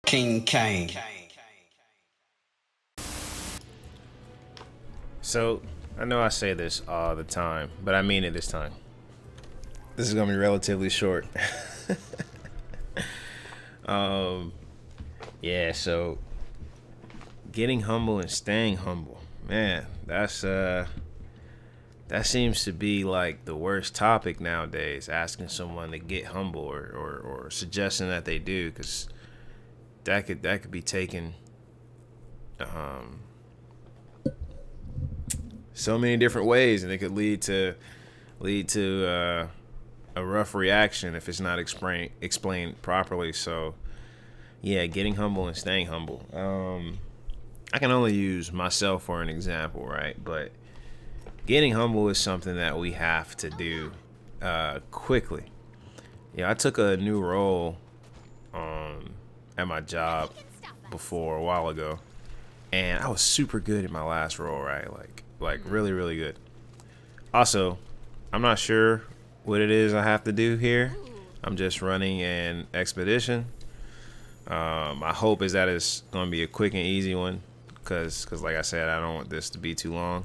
Kingcayne. So, I know I say this all the time, but I mean it this time. This is gonna be relatively short. um, yeah. So, getting humble and staying humble, man. That seems to be like the worst topic nowadays. Asking someone to get humble or suggesting that they do, because that could be taken um so many different ways, and it could lead to a rough reaction if it's not explained properly. So yeah, getting humble and staying humble. I can only use myself for an example, right? But getting humble is something that we have to do quickly. Yeah, I took a new role at my job before a while ago, and I was super good at my last role, right? Like really, really good. Also, I'm not sure what it is I have to do here. I'm just running an expedition. My hope is that it's going to be a quick and easy one, because like I said, I don't want this to be too long.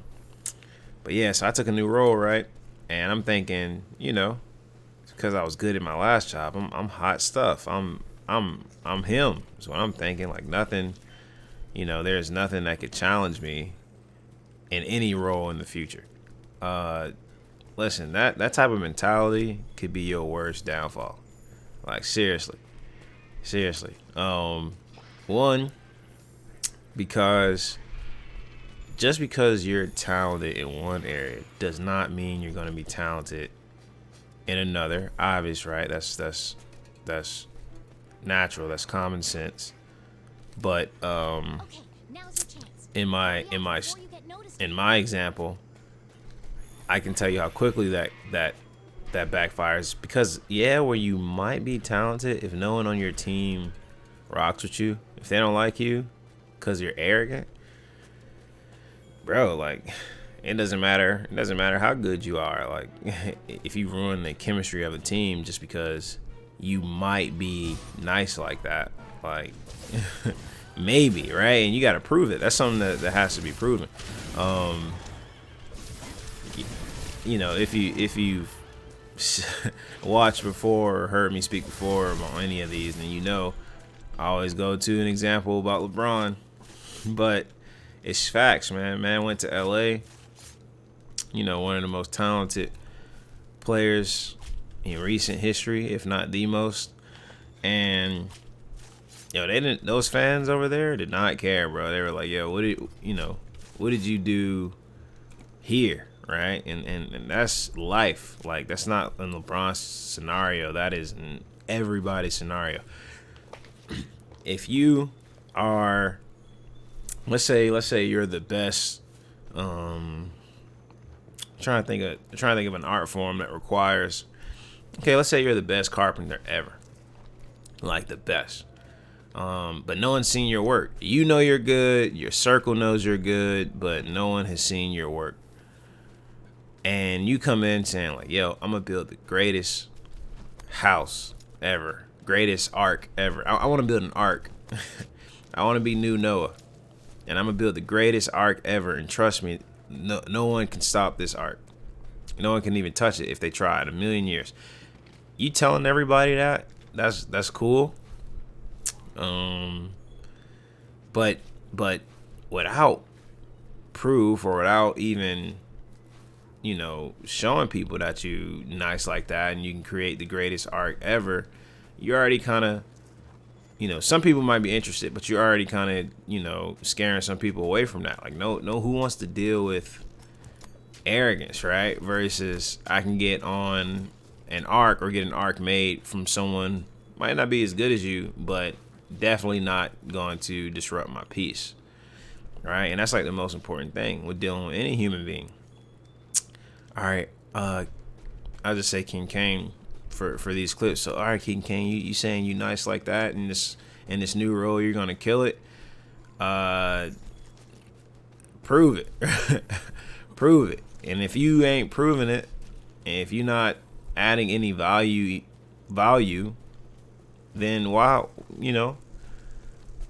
But yeah, so I took a new role, right? And I'm thinking, because I was good at my last job, I'm hot stuff. I'm him. So I'm thinking, like, nothing, there's nothing that could challenge me in any role in the future. Listen, that type of mentality could be your worst downfall. Like, seriously. One, because just because you're talented in one area does not mean you're going to be talented in another. Obvious, right? That's natural. That's common sense. But in my example, I can tell you how quickly that backfires, because where you might be talented, if no one on your team rocks with you, if they don't like you because you're arrogant, bro, like, it doesn't matter how good you are. Like, if you ruin the chemistry of a team just because you might be nice like that, like, maybe, right? And you got to prove it. That's something that has to be proven. If you've watched before or heard me speak before on any of these, then I always go to an example about LeBron. But it's facts, man. Man went to LA, one of the most talented players in recent history, if not the most. And those fans over there did not care, bro. They were like, yo, what did you do here? Right? And that's life. Like, that's not in LeBron's scenario. That is in everybody's scenario. If you are, let's say you're the best, trying to think of an art form that requires, let's say you're the best carpenter ever. Like, the best. But no one's seen your work. You know you're good, your circle knows you're good, but no one has seen your work. And you come in saying, like, yo, I'm going to build the greatest house ever, greatest ark ever. I want to build an ark. I want to be new Noah. And I'm going to build the greatest ark ever. And trust me, no one can stop this ark. No one can even touch it if they try in a million years. You telling everybody that's cool. But without proof, or without even showing people that you nice like that and you can create the greatest art ever, you're already kind of, some people might be interested, but you're already kind of, scaring some people away from that. Like, no, who wants to deal with arrogance, right? Versus, I can get on an arc or get an arc made from someone might not be as good as you, but definitely not going to disrupt my peace, right? And that's like the most important thing with dealing with any human being. All right, I'll just say Kingcayne for these clips. So, all right, Kingcayne, you saying you nice like that in this new role, you're gonna kill it. Prove it, prove it. And if you ain't proving it, and if you're not adding any value, then why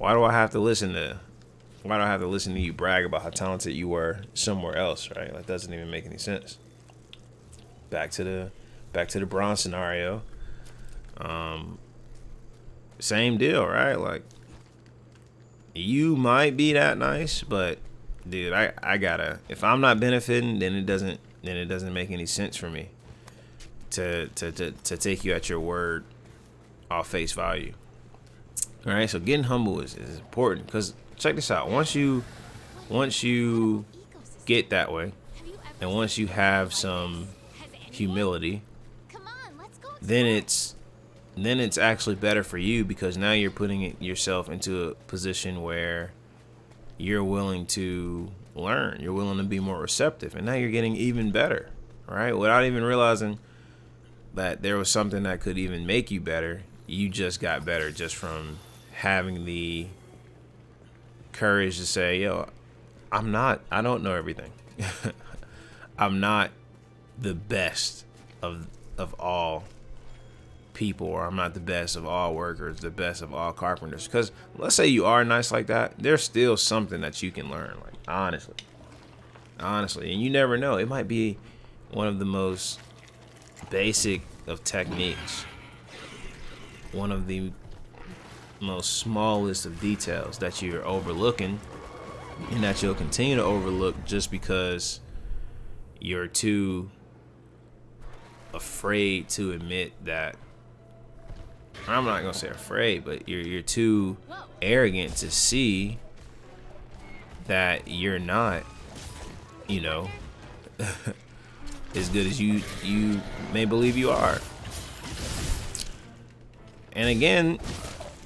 why do I have to listen to you brag about how talented you were somewhere else, right? That doesn't even make any sense. Back to the Bron scenario. Same deal, right? Like, you might be that nice, but dude, I gotta, if I'm not benefiting, then it doesn't make any sense for me to take you at your word off face value. All right, so getting humble is important, because check this out. Once you get that way, and once you have some humility, then it's actually better for you, because now you're putting yourself into a position where you're willing to learn, you're willing to be more receptive, and now you're getting even better, right? Without even realizing that there was something that could even make you better. You just got better just from having the courage to say, yo, I don't know everything. I'm not the best of all people, or I'm not the best of all workers, the best of all carpenters. Because let's say you are nice like that, there's still something that you can learn, like honestly, and you never know. It might be one of the most basic of techniques, one of the most smallest of details that you're overlooking, and that you'll continue to overlook just because you're too afraid to admit that. I'm not gonna say afraid, but you're too arrogant to see that you're not, as good as you may believe you are. And again,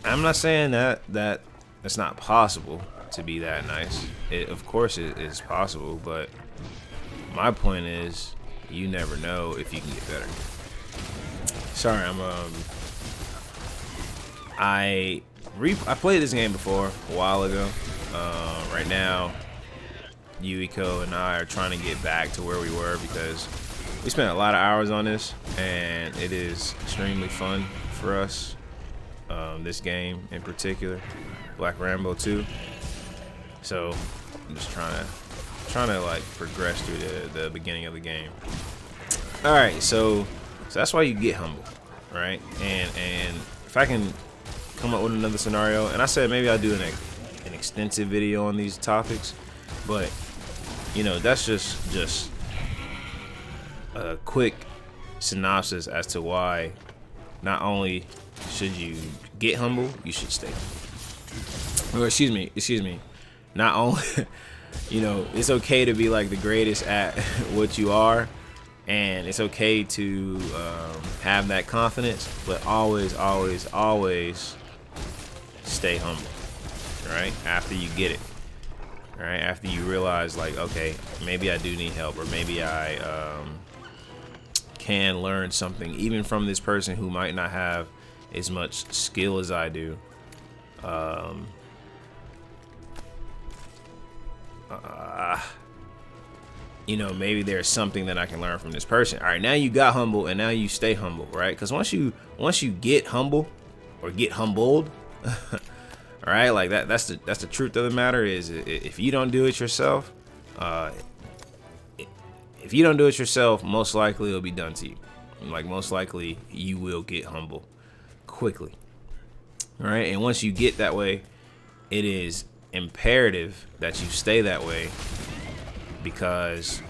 I'm not saying that it's not possible to be that nice. Of course it is possible, but my point is, you never know if you can get better. Sorry, I played this game before a while ago. Right now, Yuiko and I are trying to get back to where we were, because we spent a lot of hours on this, and it is extremely fun for us. This game in particular, Black Rambo 2. So I'm just trying to like progress through the beginning of the game. All right, so that's why you get humble, right? And if I can come up with another scenario, and I said maybe I'll do an extensive video on these topics, but that's just a quick synopsis as to why not only should you get humble, you should stay humble. Or excuse me, not only it's okay to be like the greatest at what you are, and it's okay to have that confidence, but always stay humble, right? After you get it, right? After you realize, like, okay, maybe I do need help, or maybe I can learn something even from this person who might not have as much skill as I do. Maybe there's something that I can learn from this person. All right, now you got humble, and now you stay humble, right? Because once you get humble, or get humbled, all right, like that's the truth of the matter is, if you don't do it yourself, most likely it'll be done to you. Like, most likely you will get humble quickly. All right, and once you get that way, it is imperative that you stay that way, because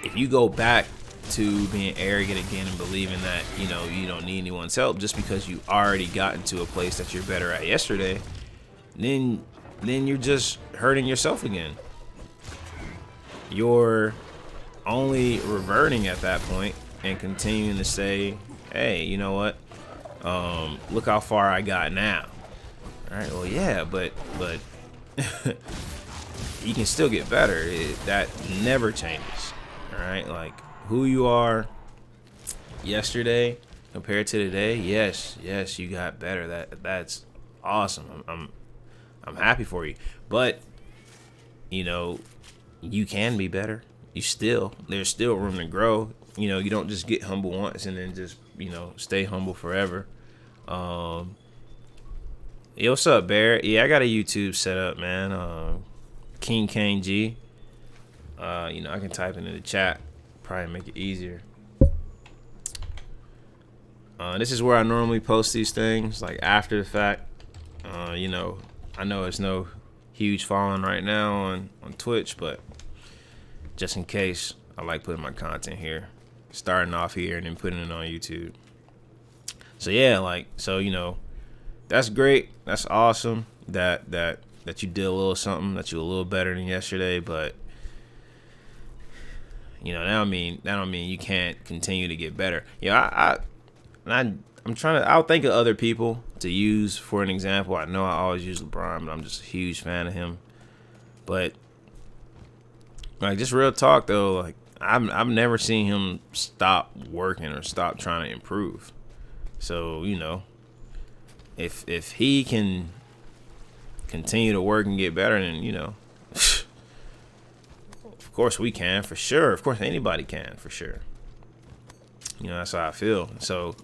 if you go back to being arrogant again and believing that you don't need anyone's help just because you already got into a place that you're better at yesterday, then you're just hurting yourself again. You're only reverting at that point and continuing to say, hey, you know what, look how far I got now. All right, well, yeah, but you can still get better. That never changes. All right, like, who you are yesterday compared to today, yes, you got better. That's awesome. I'm happy for you. But you can be better. There's still room to grow. You don't just get humble once and then just stay humble forever. Yo, what's up, Bear? Yeah, I got a YouTube set up, man. Kingcayne G. I can type it in the chat. Probably make it easier. This is where I normally post these things, like after the fact. I know it's no huge following right now on Twitch, but just in case, I like putting my content here, starting off here and then putting it on YouTube. So yeah, that's great. That's awesome that you did a little something, that you're a little better than yesterday, but that don't mean you can't continue to get better. I'm trying to. I'll think of other people to use for an example. I know I always use LeBron, but I'm just a huge fan of him. But just real talk though, I've never seen him stop working or stop trying to improve. So if he can continue to work and get better, then of course we can, for sure. Of course anybody can, for sure. That's how I feel. So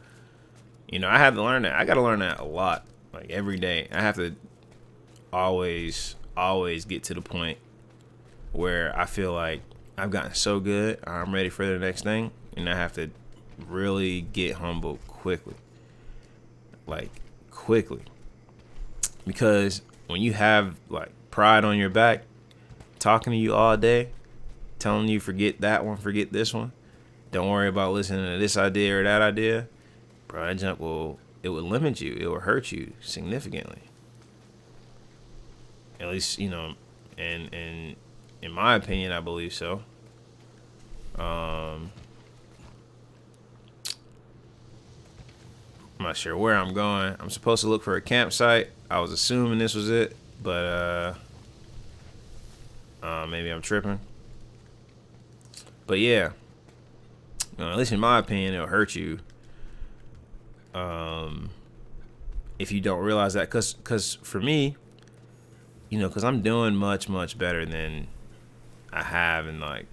I had to learn that. I got to learn that a lot, like every day. I have to always get to the point where I feel like I've gotten so good, I'm ready for the next thing, and I have to really get humble quickly. Because when you have pride on your back, talking to you all day, telling you forget that one, forget this one, don't worry about listening to this idea or that idea, bro, that junk it will limit you. It will hurt you significantly. At least, and in my opinion, I believe so. I'm not sure where I'm going. I'm supposed to look for a campsite. I was assuming this was it, but maybe I'm tripping. But yeah, at least in my opinion, it'll hurt you if you don't realize that. Cause for me, cause I'm doing much better than I have in my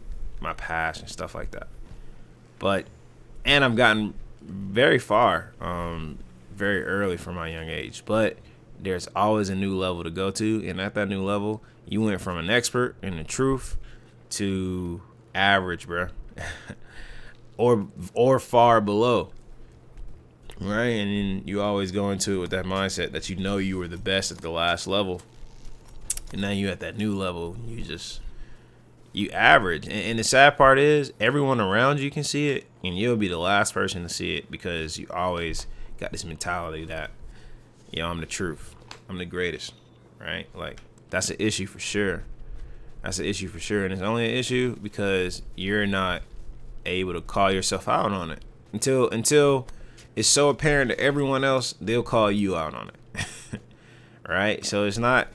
past and stuff like that. And I've gotten very far, very early from my young age. But there's always a new level to go to, and at that new level, you went from an expert in the truth to average, bro, or far below, right? And then you always go into it with that mindset that you were the best at the last level, and now you at that new level, you average. And the sad part is everyone around you can see it, and you'll be the last person to see it because you always got this mentality that, I'm the truth, I'm the greatest, right? That's an issue for sure. That's an issue for sure, and it's only an issue because you're not able to call yourself out on it until it's so apparent to everyone else. They'll call you out on it, right? So it's not,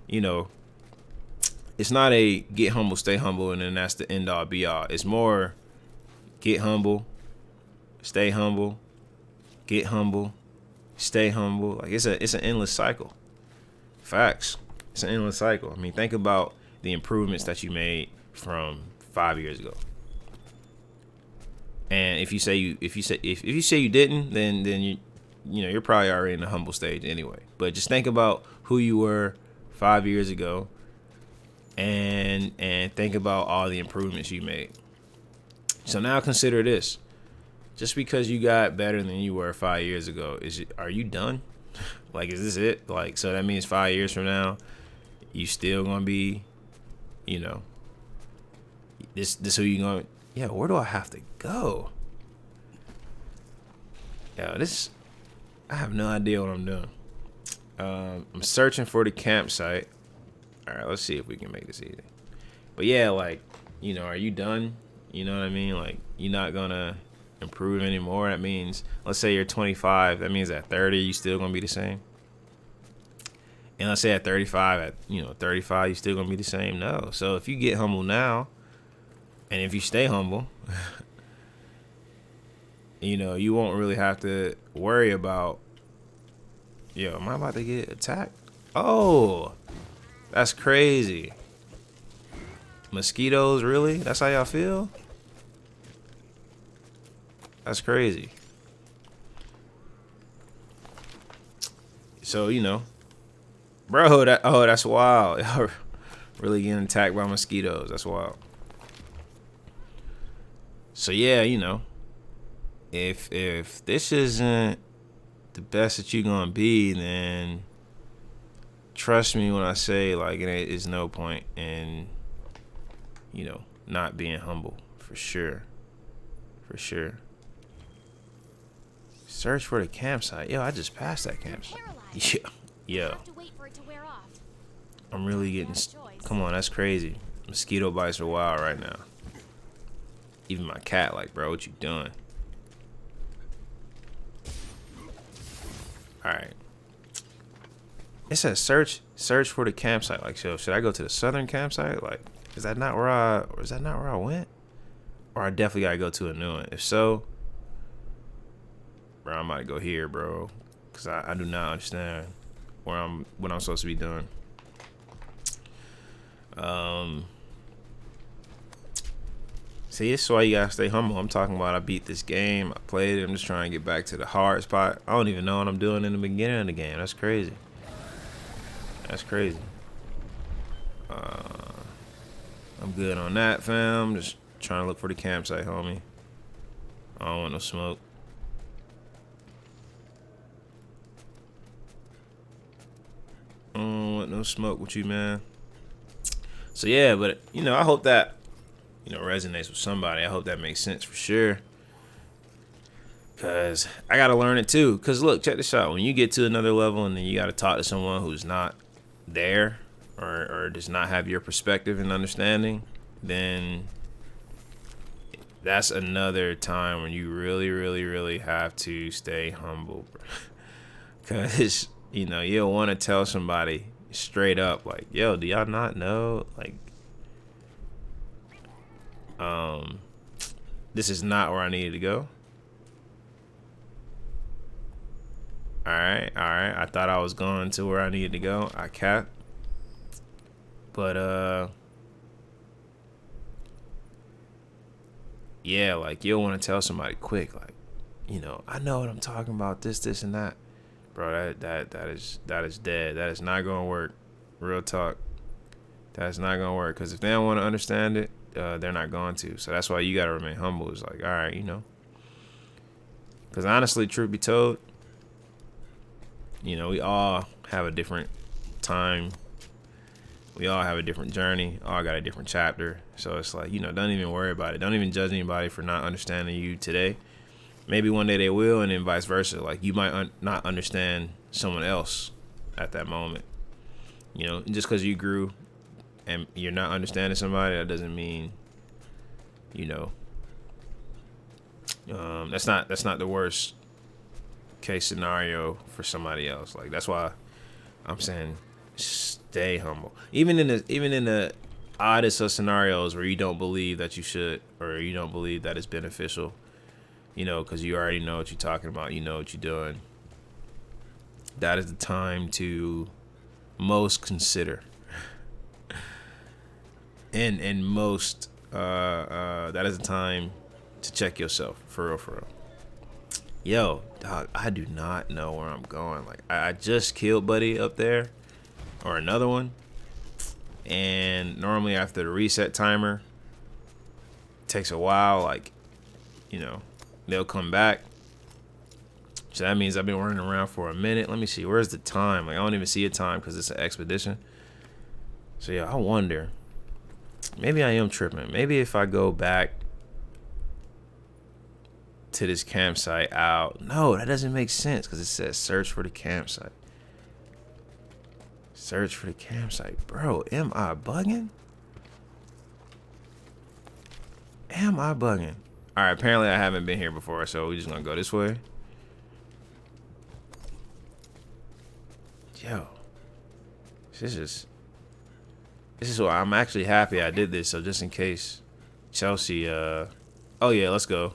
it's not a get humble, stay humble, and then that's the end all be all. It's more get humble, stay humble, get humble, stay humble. It's an endless cycle. Facts. It's an endless cycle. I mean, think about the improvements that you made from 5 years ago. And if you say you didn't, then you're probably already in the humble stage anyway. But just think about who you were 5 years ago, and think about all the improvements you made. So now consider this: just because you got better than you were 5 years ago, are you done? Is this it? So that means 5 years from now, you still gonna be, this who you gonna? Yeah, where do I have to go? I have no idea what I'm doing. I'm searching for the campsite. All right, let's see if we can make this easy. But yeah, are you done? You know what I mean? You're not gonna improve anymore. That means, let's say you're 25. That means at 30, you still gonna be the same. And let's say at 35, 35, you still gonna be the same. No. So if you get humble now, and if you stay humble, you won't really have to worry about, am I about to get attacked? Oh, that's crazy. Mosquitoes, really? That's how y'all feel? That's crazy. So, Bro, that's wild. Really getting attacked by mosquitoes. That's wild. So yeah, if this isn't the best that you're gonna be, then trust me when I say like it's no point in not being humble, for sure. For sure. Search for the campsite. Yo, I just passed that campsite. Yeah. I'm really getting. Come on, that's crazy. Mosquito bites are wild right now. Even my cat, like, bro, what you doing? All right. It says search for the campsite. Like, so should I go to the southern campsite? Like, is that not where I went? Or I definitely gotta go to a new one. If so, bro, I might go here, bro, because I do not understand what I'm supposed to be doing. See, it's why you gotta stay humble. I'm talking about I beat this game. I played it. I'm just trying to get back to the hard spot. I don't even know what I'm doing in the beginning of the game. That's crazy. That's crazy. I'm good on that, fam. Just trying to look for the campsite, homie. I don't want no smoke. I don't want no smoke with you, man. So yeah, but I hope that resonates with somebody. I hope that makes sense for sure. Cause I gotta learn it too. Cause look, check this out. When you get to another level and then you gotta talk to someone who's not there or does not have your perspective and understanding, then that's another time when you really, really, really have to stay humble, bro. Cause you don't want to tell somebody straight up like, yo, do y'all not know, like, this is not where I needed to go. All right. I thought I was going to where I needed to go. I capped. But yeah, like you'll want to tell somebody quick, like, I know what I'm talking about, this and that. Bro, that is dead. That is not gonna work. Real talk. That's not gonna work. Cause if they don't want to understand it, they're not going to. So that's why you gotta remain humble. It's like, all right, Cause honestly, truth be told, we all have a different time. We all have a different journey. All got a different chapter. So it's like, don't even worry about it. Don't even judge anybody for not understanding you today. Maybe one day they will, and then vice versa. Like, you might not understand someone else at that moment. Just because you grew and you're not understanding somebody, that doesn't mean, that's not the worst case scenario for somebody else. Like, that's why I'm saying stay humble. Even in the oddest of scenarios where you don't believe that you should, or you don't believe that it's beneficial, because you already know what you're talking about, you know what you're doing. That is the time to most consider. and most that is the time to check yourself, for real. Yo, dog, I do not know where I'm going. Like, I just killed Buddy up there, or another one, and normally after the reset timer, it takes a while. Like, they'll come back. So that means I've been running around for a minute. Let me see, where's the time? Like, I don't even see a time because it's an expedition. So yeah, I wonder. Maybe I am tripping. Maybe if I go back to this campsite out. No, that doesn't make sense because it says search for the campsite. Search for the campsite. Bro, am I bugging? All right, apparently I haven't been here before, so we're just gonna go this way. Yo, this is why I'm actually happy I did this. So just in case Chelsea, oh yeah, let's go.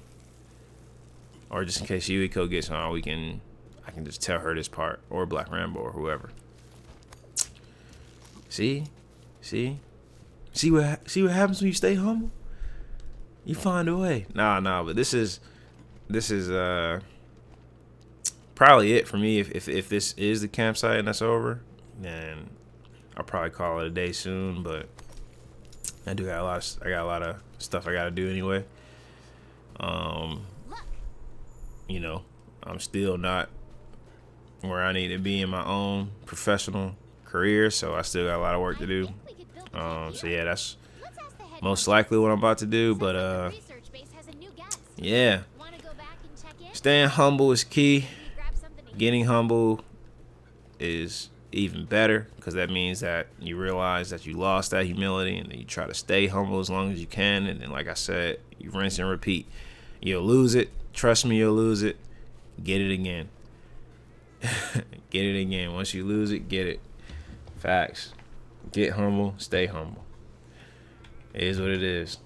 Or just in case Yuiko gets on, I can just tell her this part, or Black Rambo, or whoever. See what happens when you stay humble? You find a way. Nah, but this is probably it for me. If this is the campsite and that's over, and I'll probably call it a day soon. But I got a lot of stuff I gotta do anyway. Um, you know, I'm still not where I need to be in my own professional career, so I still got a lot of work to do. So yeah, that's most likely what I'm about to do. But yeah, staying humble is key. Getting humble is even better, because that means that you realize that you lost that humility, and then you try to stay humble as long as you can. And then, like I said, you rinse and repeat. You'll lose it. Trust me, you'll lose it. Get it again. Get it again. Once you lose it, get it. Facts. Get humble. Stay humble. It is what it is.